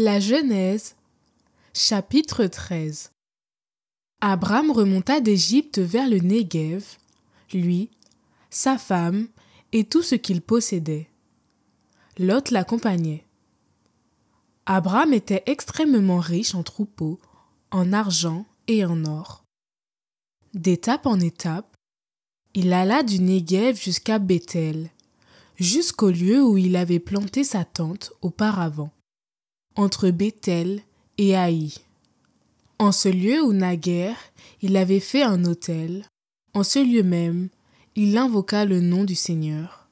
La Genèse, chapitre 13. Abram remonta d'Égypte vers le Néguev, lui, sa femme et tout ce qu'il possédait. Lot l'accompagnait. Abram était extrêmement riche en troupeaux, en argent et en or. D'étape en étape, il alla du Néguev jusqu'à Béthel, jusqu'au lieu où il avait planté sa tente auparavant, entre Béthel et Haï. En ce lieu où naguère il avait fait un autel, en ce lieu même, il invoqua le nom du Seigneur.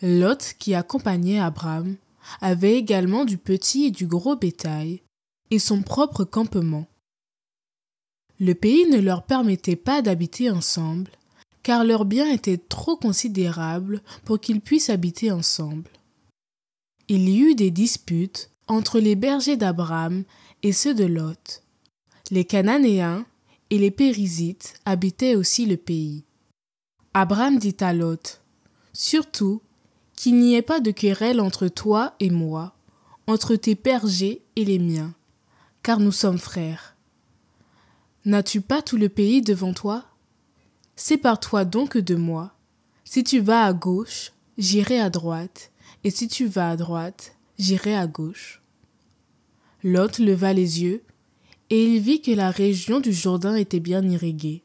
Lot, qui accompagnait Abram, avait également du petit et du gros bétail, et son propre campement. Le pays ne leur permettait pas d'habiter ensemble, car leurs biens étaient trop considérables pour qu'ils puissent habiter ensemble. Il y eut des disputes entre les bergers d'Abram et ceux de Lot. Les Cananéens et les Périzites habitaient aussi le pays. Abram dit à Lot, « Surtout, qu'il n'y ait pas de querelle entre toi et moi, entre tes bergers et les miens, car nous sommes frères. N'as-tu pas tout le pays devant toi? Sépare-toi donc de moi. Si tu vas à gauche, j'irai à droite, et si tu vas à droite, j'irai à gauche. » Lot leva les yeux, et il vit que la région du Jourdain était bien irriguée.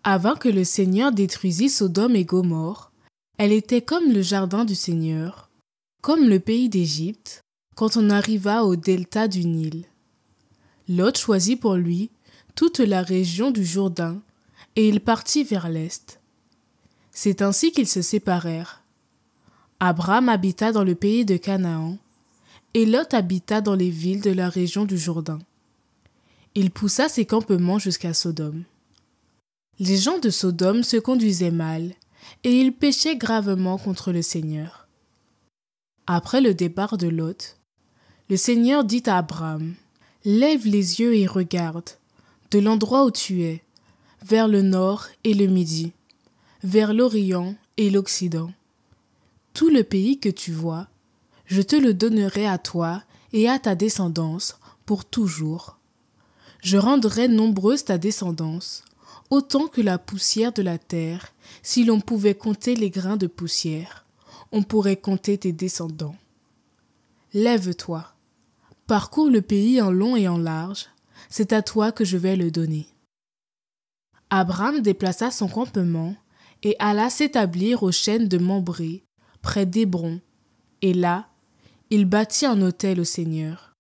Avant que le Seigneur détruisît Sodome et Gomorrhe, elle était comme le jardin du Seigneur, comme le pays d'Égypte, quand on arriva au delta du Nil. Lot choisit pour lui toute la région du Jourdain, et il partit vers l'est. C'est ainsi qu'ils se séparèrent. Abram habita dans le pays de Canaan, et Lot habita dans les villes de la région du Jourdain. Il poussa ses campements jusqu'à Sodome. Les gens de Sodome se conduisaient mal, et ils péchaient gravement contre le Seigneur. Après le départ de Lot, le Seigneur dit à Abram, « Lève les yeux et regarde, de l'endroit où tu es, vers le nord et le midi, vers l'Orient et l'Occident. Tout le pays que tu vois, je te le donnerai à toi et à ta descendance pour toujours. Je rendrai nombreuse ta descendance, autant que la poussière de la terre. Si l'on pouvait compter les grains de poussière, on pourrait compter tes descendants. Lève-toi, parcours le pays en long et en large, c'est à toi que je vais le donner. » Abram déplaça son campement et alla s'établir aux chênes de Mambré, près d'Hébron, et là, il bâtit un autel au Seigneur.